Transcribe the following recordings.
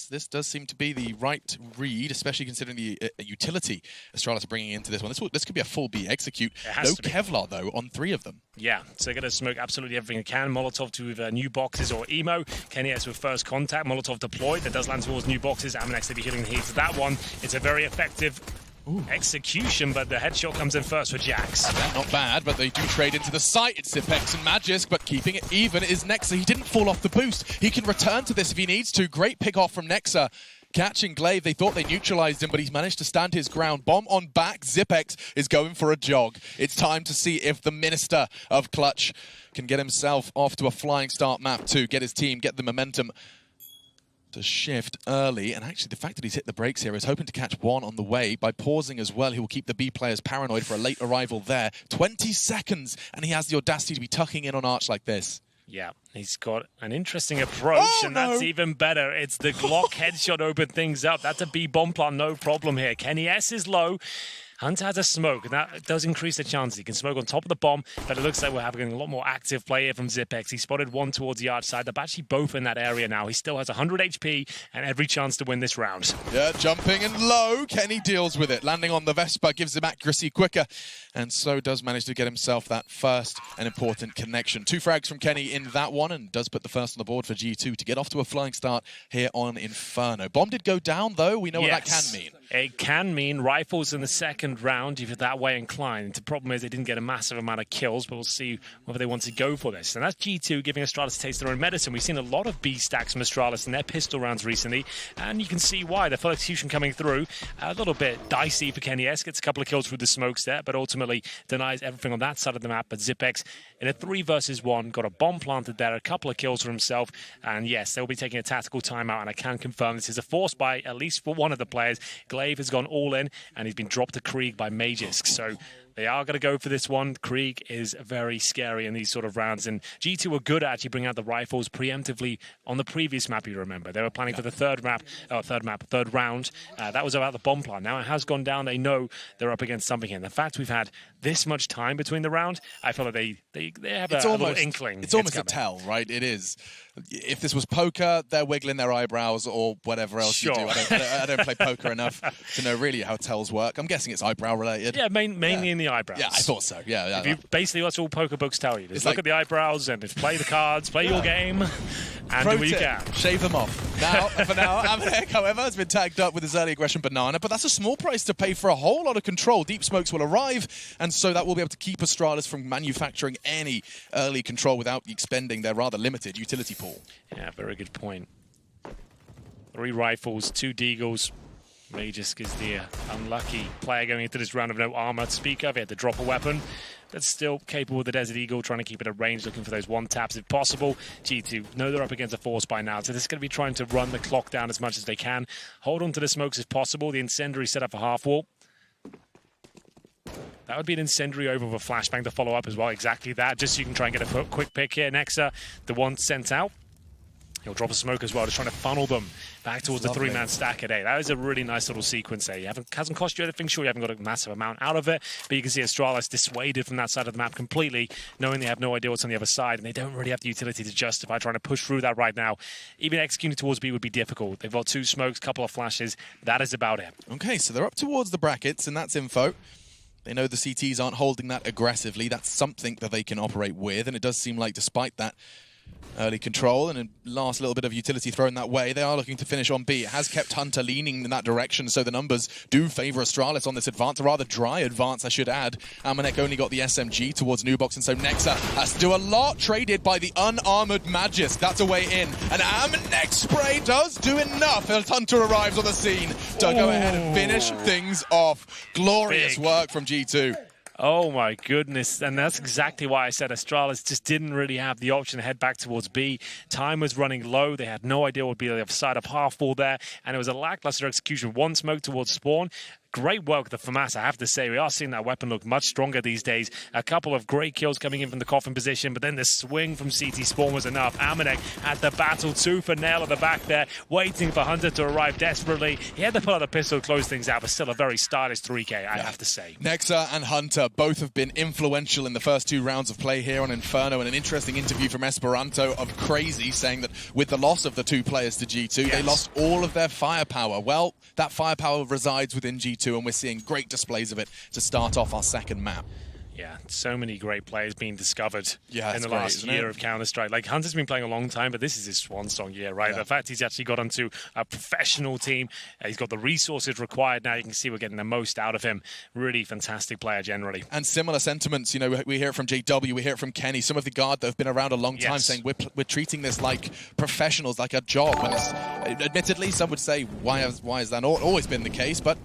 This does seem to be the right read, especially considering the utility Astralis are bringing into this one. This could be a full B execute. No Kevlar, though, on 3 of them. Yeah, so they're going to smoke absolutely everything they can. Molotov to new boxes or emo. Kenny S with first contact. Molotov deployed. That does land towards new boxes. Aminex to be hitting the heat to that one. It's a very effective execution, but the headshot comes in first for Jax. Not bad, but they do trade into the site. It's Zipex and Magisk, but keeping it even is Nexa. He didn't fall off the boost. He can return to this if he needs to. Great pick off from Nexa. Catching Glaive, they thought they neutralized him, but he's managed to stand his ground. Bomb on back, Zipex is going for a jog. It's time to see if the Minister of Clutch can get himself off to a flying start map too, get his team, get the momentum to shift early. And actually the fact that he's hit the brakes here is hoping to catch one on the way. By pausing as well, he will keep the B players paranoid for a late arrival there. 20 seconds, and he has the audacity to be tucking in on Arch like this. Yeah, he's got an interesting approach, that's even better. It's the Glock headshot open things up. That's a B bomb plant, no problem here. Kenny S is low. Hunter has a smoke, and that does increase the chances. He can smoke on top of the bomb, but it looks like we're having a lot more active play here from Zipex. He spotted one towards the arch side. They're actually both in that area now. He still has 100 HP and every chance to win this round. Yeah, jumping and low. Kenny deals with it. Landing on the Vespa gives him accuracy quicker, and so does manage to get himself that first and important connection. 2 frags from Kenny in that one, and does put the first on the board for G2 to get off to a flying start here on Inferno. Bomb did go down, though. We know what that can mean. It can mean rifles in the second round if you're that way inclined. The problem is they didn't get a massive amount of kills, but we'll see whether they want to go for this. And that's G2 giving Astralis a taste of their own medicine. We've seen a lot of B stacks from Astralis in their pistol rounds recently, and you can see why. The full execution coming through, a little bit dicey for Kenny S. Gets a couple of kills through the smokes there, but ultimately denies everything on that side of the map. But Zipex, in a 3 versus 1, got a bomb planted there, a couple of kills for himself, and yes, they'll be taking a tactical timeout, and I can confirm this is a force buy, at least for one of the players. Glaive has gone all in, and he's been dropped to Krieg by Magisk, so they are going to go for this one. Krieg is very scary in these sort of rounds, and G2 were good at actually bringing out the rifles preemptively on the previous map, you remember. They were planning for the third round. That was about the bomb plant. Now it has gone down. They know they're up against something here. And the fact we've had this much time between the round, I feel like they have a little inkling. It's almost a tell, right? It is. If this was poker, they're wiggling their eyebrows or whatever else you do. I don't play poker enough to know really how tells work. I'm guessing it's eyebrow related. Yeah, mainly in the eyebrows. Yeah, I thought so. Yeah. Basically, that's all poker books tell you. Just look at the eyebrows and just play the cards, play your game, and do what you can. Shave them off. Now, for now, Aminex, however, has been tagged up with his early aggression banana, but that's a small price to pay for a whole lot of control. Deep smokes will arrive, and so that will be able to keep Astralis from manufacturing any early control without expending their rather limited utility pool. Yeah, very good point. 3 rifles, 2 deagles. Magisk is the unlucky player going into this round of no armor to speak of. He had to drop a weapon, but still capable of the Desert Eagle, trying to keep it at range, looking for those 1-taps if possible. G2 know they're up against a force by now, so they're going to be trying to run the clock down as much as they can. Hold on to the smokes if possible. The incendiary set up for half wall. That would be an incendiary over with a flashbang to follow up as well. Exactly that, just so you can try and get a quick pick here. Nexa, the one sent out. He'll drop a smoke as well, just trying to funnel them back towards the 3-man stack at A. That is a really nice little sequence there. Hasn't cost you anything. Sure, you haven't got a massive amount out of it, but you can see Astralis dissuaded from that side of the map completely, knowing they have no idea what's on the other side, and they don't really have the utility to justify trying to push through that right now. Even executing towards B would be difficult. They've got 2 smokes, couple of flashes. That is about it. Okay, so they're up towards the brackets, and that's info. They know the CTs aren't holding that aggressively. That's something that they can operate with, and it does seem like despite that early control and a last little bit of utility thrown that way, they are looking to finish on B. It has kept Hunter leaning in that direction, so the numbers do favour Astralis on this advance, a rather dry advance, I should add. Aminex only got the SMG towards Nubox, and so Nexa has to do a lot, traded by the unarmoured Magisk. That's a way in, and Aminex spray does do enough as Hunter arrives on the scene to go ahead and finish things off. Glorious work from G2. Oh my goodness, and that's exactly why I said Astralis just didn't really have the option to head back towards B. Time was running low, they had no idea what would be the other side of half wall there, and it was a lackluster execution. 1 smoke towards spawn. great work the FAMAS, I have to say. We are seeing that weapon look much stronger these days. A couple of great kills coming in from the coffin position, but then the swing from CT Spawn was enough. Amanek had the battle tooth for nail at the back there, waiting for Hunter to arrive desperately. He had to pull out the pistol, close things out, but still a very stylish 3K, I have to say. Nexa and Hunter both have been influential in the first 2 rounds of play here on Inferno, and an interesting interview from Esperanto of Crazy saying that with the loss of the 2 players to G2, they lost all of their firepower. Well, that firepower resides within G2, and we're seeing great displays of it to start off our second map. Yeah, so many great players being discovered in the last great, year of Counter-Strike. Like, Hunter's been playing a long time, but this is his swan song year, right? The fact he's actually got onto a professional team, he's got the resources required now. You can see we're getting the most out of him. Really fantastic player generally. And similar sentiments, you know, we hear it from JW, we hear it from Kenny, some of the guard that have been around a long time saying we're treating this like professionals, like a job. And it's, admittedly, some would say, why has that not always been the case? But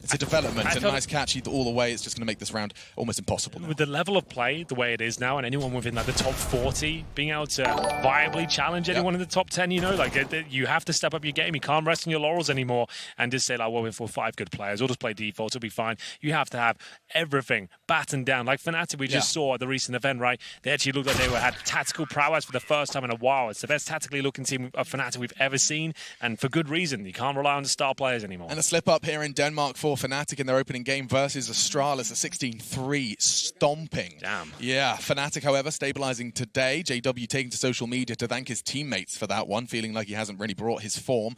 it's a development, and nice catch all the way. It's just going to make this round almost impossible now. With the level of play, the way it is now, and anyone within like the top 40 being able to viably challenge anyone in the top 10, you know, like you have to step up your game. You can't rest on your laurels anymore and just say, like, well, we're 5 good players, we'll just play default, it'll be fine. You have to have everything battened down. Like Fnatic, we just saw at the recent event, right? They actually looked like they had tactical prowess for the first time in a while. It's the best tactically looking team of Fnatic we've ever seen, and for good reason. You can't rely on the star players anymore. And a slip up here in Denmark for Fnatic in their opening game versus Astralis, a 16-3 stomping. Damn. Yeah, Fnatic, however, stabilizing today. JW taking to social media to thank his teammates for that one, feeling like he hasn't really brought his form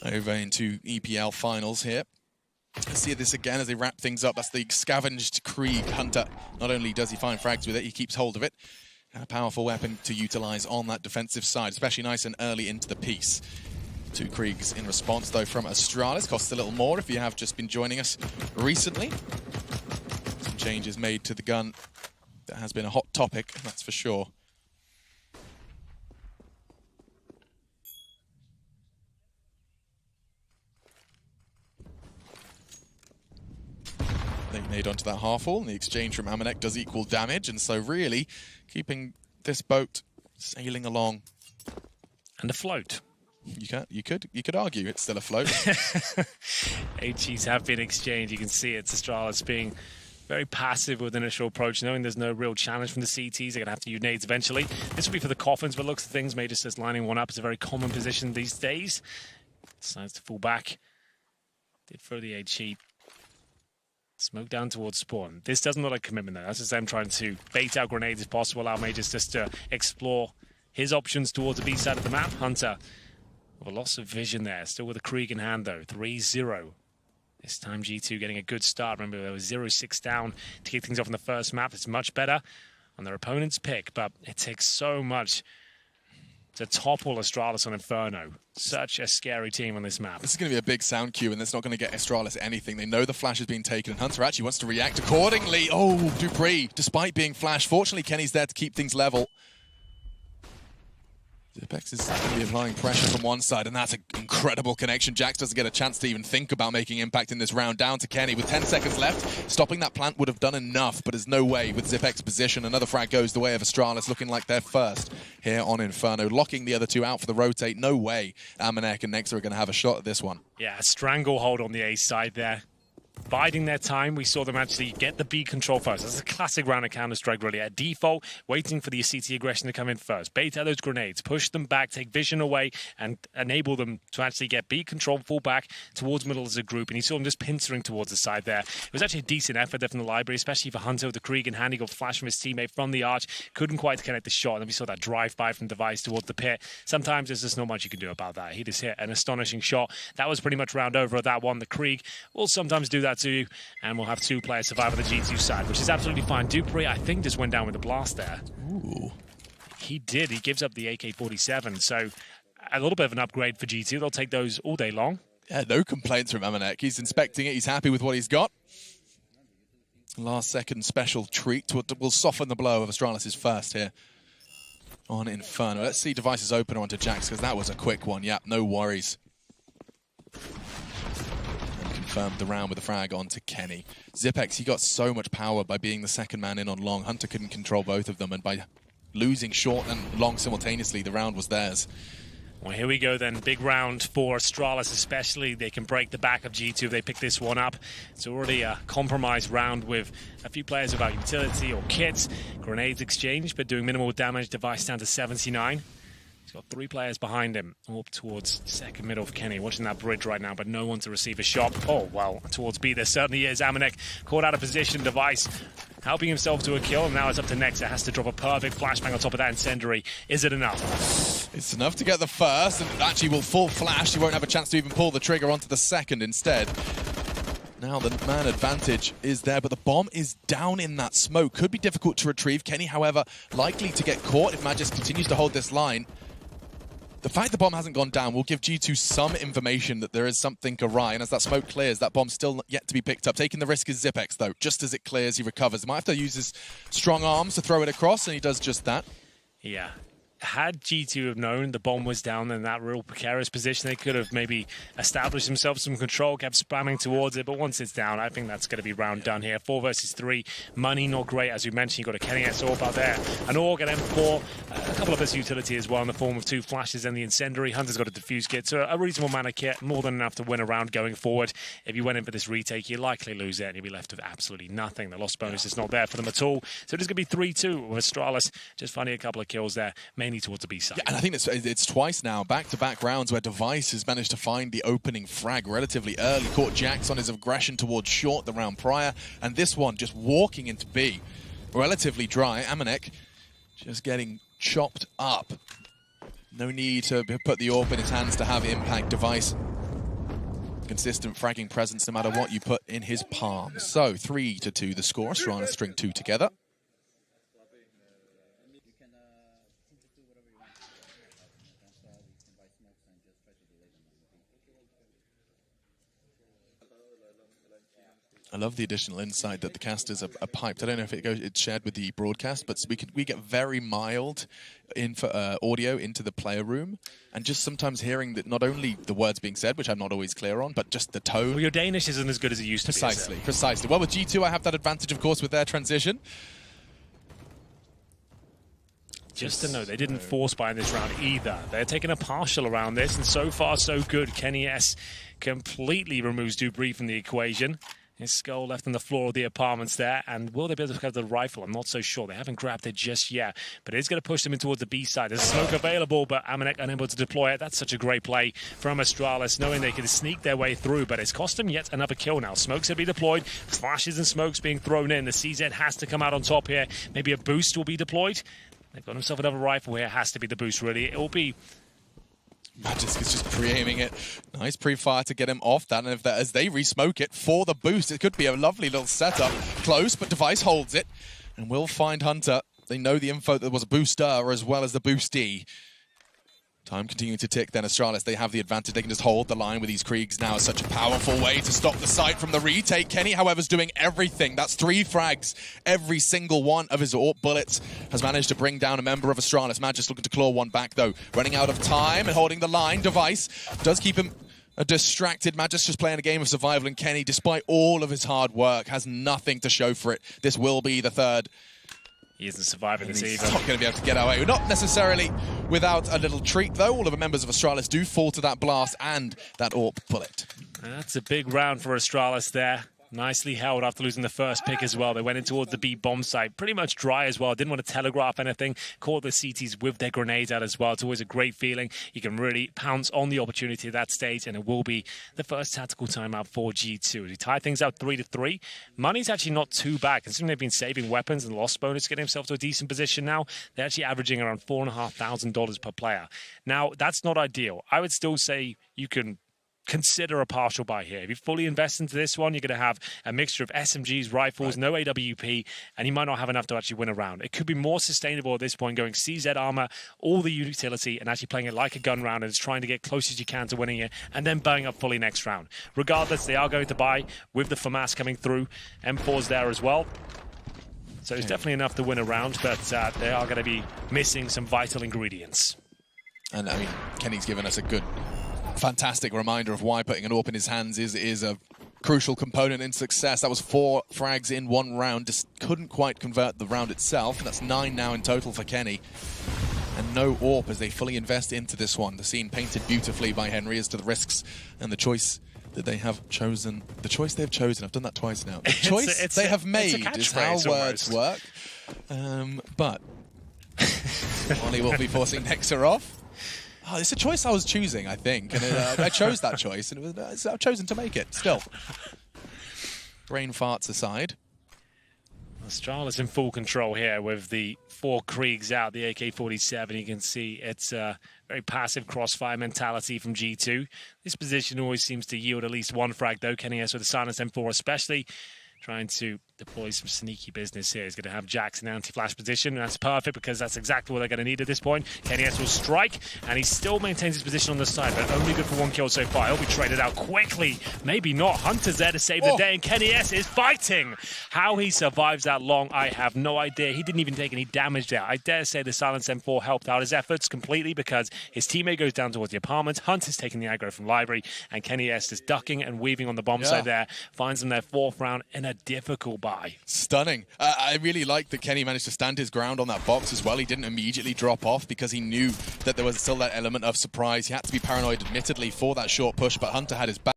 over into EPL finals here. Let's see this again as they wrap things up. That's the scavenged Krieg. Hunter, not only does he find frags with it, he keeps hold of it. And a powerful weapon to utilize on that defensive side, especially nice and early into the piece. 2 Kriegs in response, though, from Astralis. Costs a little more if you have just been joining us recently. Some changes made to the gun. That has been a hot topic, that's for sure. They made onto that half-wall, and the exchange from Amanek does equal damage, and so really keeping this boat sailing along. And afloat. You could argue it's still afloat. HEs have been exchanged. You can see it's Astralis being very passive with initial approach, knowing there's no real challenge from the CTs. They're going to have to use nades eventually. This will be for the coffins, but looks of things, Major says lining one up is a very common position these days. Decides to fall back. Did throw the HE. Smoke down towards spawn. This doesn't look like commitment, though. That's just them trying to bait out grenades if possible. Allow Majors just to explore his options towards the B side of the map. Hunter, with a loss of vision there. Still with a Krieg in hand, though. 3-0. This time G2 getting a good start. Remember, there was 0-6 down to kick things off in the first map. It's much better on their opponent's pick, but it takes so much to topple Astralis on Inferno. Such a scary team on this map. This is going to be a big sound cue, and that's not going to get Astralis anything. They know the flash has been taken, and Hunter actually wants to react accordingly. Oh, Dupree, despite being flashed. Fortunately, Kenny's there to keep things level. Zipex is going to be applying pressure from one side, and that's an incredible connection. Jax doesn't get a chance to even think about making impact in this round. Down to Kenny with 10 seconds left. Stopping that plant would have done enough, but there's no way with Zipex's position. Another frag goes the way of Astralis, looking like they're first here on Inferno. Locking the other 2 out for the rotate. No way Amanek and Nexa are going to have a shot at this one. Yeah, stranglehold on the A side there. Biding their time, we saw them actually get the B control first. That's a classic round of Counter-Strike, really. At default, waiting for the CT aggression to come in first. Bait out those grenades, push them back, take vision away, and enable them to actually get B control, fall back towards middle as a group. And you saw them just pincering towards the side there. It was actually a decent effort there from the library, especially for Hunter with the Krieg in hand. He got flash from his teammate from the arch. Couldn't quite connect the shot. And then we saw that drive-by from Device towards the pit. Sometimes there's just not much you can do about that. He just hit an astonishing shot. That was pretty much round over at that one. The Krieg will sometimes do that to you. And we'll have 2 players survive on the G2 side, which is absolutely fine. Dupree, I think, just went down with a blast there. Ooh. He did. He gives up the AK-47. So a little bit of an upgrade for G2. They'll take those all day long. Yeah, no complaints from Amanek. He's inspecting it. He's happy with what he's got. Last second special treat will soften the blow of Astralis' first here on Inferno. Let's see Devices open onto Jax, because that was a quick one. Yep, no worries. Confirmed the round with a frag onto Kenny. Zipex, he got so much power by being the second man in on long. Hunter couldn't control both of them, and by losing short and long simultaneously, the round was theirs. Well, here we go then. Big round for Astralis especially. They can break the back of G2 if they pick this one up. It's already a compromised round with a few players without utility or kits. Grenades exchanged, but doing minimal damage. Device down to 79. He's got 3 players behind him, up towards second middle of Kenny. Watching that bridge right now, but no one to receive a shot. Oh, well, towards B there certainly is. Amanek caught out of position. Device helping himself to a kill, and now it's up to Nexa. Has to drop a perfect flashbang on top of that incendiary. Is it enough? It's enough to get the first, and actually will full flash. He won't have a chance to even pull the trigger onto the second instead. Now the man advantage is there, but the bomb is down in that smoke. Could be difficult to retrieve. Kenny, however, likely to get caught if Magis continues to hold this line. The fact the bomb hasn't gone down will give G2 some information that there is something awry, and as that smoke clears, that bomb's still yet to be picked up. Taking the risk is Zipex, though. Just as it clears, he recovers. He might have to use his strong arms to throw it across, and he does just that. Yeah. Had G2 have known the bomb was down in that real precarious position, they could have maybe established themselves some control, kept spamming towards it, but once it's down, I think that's going to be round done here. 4 versus 3. Money not great, as we mentioned. You've got a Kenny S AWP out there. An Org at M4, a couple of his utility as well in the form of 2 flashes and the incendiary. Hunter's got a defuse kit, so a reasonable amount of kit, more than enough to win a round going forward. If you went in for this retake, you'd likely lose it, and you'd be left with absolutely nothing. The loss bonus is not there for them at all. So it's going to be 3-2 with Astralis just finding a couple of kills there, mainly towards the B side. Yeah, and I think it's twice now, back-to-back rounds where Device has managed to find the opening frag relatively early. Caught Jax on his aggression towards short the round prior, and this one just walking into B. Relatively dry. Amanek just getting chopped up. No need to put the AWP in his hands to have impact. Device. Consistent fragging presence no matter what you put in his palm. So 3-2 the score. Astralis string 2 together. I love the additional insight that the casters are piped. I don't know if it's shared with the broadcast, but we get very mild audio into the player room, and just sometimes hearing that not only the words being said, which I'm not always clear on, but just the tone. Well, your Danish isn't as good as it used to be. Precisely. Well, with G2, I have that advantage, of course, with their transition. Just to know, they didn't force buy in this round either. They're taking a partial around this, and so far, so good. Kenny S completely removes Debris from the equation. His skull left on the floor of the apartments there, and will they be able to grab the rifle? I'm not so sure. They haven't grabbed it just yet, but it's going to push them in towards the B side. There's smoke available, but Amanek unable to deploy it. That's such a great play from Astralis, knowing they can sneak their way through, but it's cost them yet another kill now. Smokes have been deployed, flashes and smokes being thrown in. The CZ has to come out on top here. Maybe a boost will be deployed. They've got themselves another rifle here. Has to be the boost, really. It will be... Magisk is just pre-aiming it. Nice pre-fire to get him off that, and as they re-smoke it for the boost, it could be a lovely little setup. Close, but Device holds it, and will find Hunter. They know the info that there was a booster as well as the boostee. Time continuing to tick, then Astralis, they have the advantage. They can just hold the line with these Kriegs now. Such a powerful way to stop the site from the retake. Kenny, however, is doing everything. That's 3 frags. Every single one of his AWP bullets has managed to bring down a member of Astralis. Magis looking to claw one back, though. Running out of time and holding the line. Device does keep him distracted. Magis just playing a game of survival, and Kenny, despite all of his hard work, has nothing to show for it. This will be the third. He isn't surviving this either. He's not going to be able to get away. Not necessarily without a little treat, though. All of the members of Astralis do fall to that blast and that AWP bullet. That's a big round for Astralis there. Nicely held after losing the first pick as well. They went in towards the B bomb site. Pretty much dry as well. Didn't want to telegraph anything. Caught the CTs with their grenades out as well. It's always a great feeling. You can really pounce on the opportunity at that stage, and it will be the first tactical timeout for G2. He tied things out 3-3. Money's actually not too bad, considering they've been saving weapons and lost bonus, getting himself to a decent position now. They're actually averaging around $4,500 per player. Now, that's not ideal. I would still say you can consider a partial buy here. If you fully invest into this one, you're going to have a mixture of SMGs, rifles, no AWP, and you might not have enough to actually win a round. It could be more sustainable at this point, going CZ armor, all the utility, and actually playing it like a gun round and just trying to get close as you can to winning it, and then buying up fully next round. Regardless, they are going to buy with the FAMAS coming through. M4's there as well. So it's definitely enough to win a round, but they are going to be missing some vital ingredients. And I mean, Kenny's given us a good, fantastic reminder of why putting an AWP in his hands is a crucial component in success. That was 4 frags in 1 round. Just couldn't quite convert the round itself. And that's 9 now in total for Kenny. and no AWP as they fully invest into this one. The scene painted beautifully by Henry as to the risks and the choice that they have chosen. The choice they've chosen, I've done that twice now. The choice they have made is how words work. But Ollie will be forcing Nexa off. Oh, it's a choice I was choosing, I think. And I chose that choice, and I've chosen to make it still. Brain farts aside. Astralis in full control here with the 4 Kriegs out, the AK-47. You can see it's a very passive crossfire mentality from G2. This position always seems to yield at least 1 frag, though. KennyS with the silence M4 especially, trying to deploy some sneaky business here. He's going to have Jax in anti-flash position, and that's perfect because that's exactly what they're going to need at this point. KennyS will strike, and he still maintains his position on the side, but only good for 1 kill so far. He'll be traded out quickly. Maybe not. Hunter's there to save the day, and KennyS is fighting. How he survives that long, I have no idea. He didn't even take any damage there. I dare say the silence M4 helped out his efforts completely because his teammate goes down towards the apartment. Hunter's taking the aggro from Library, and KennyS is ducking and weaving on the bomb side there. Finds them their 4th round in a difficult buy. Stunning. I really like that Kenny managed to stand his ground on that box as well. He didn't immediately drop off because he knew that there was still that element of surprise. He had to be paranoid, admittedly, for that short push, but Hunter had his back.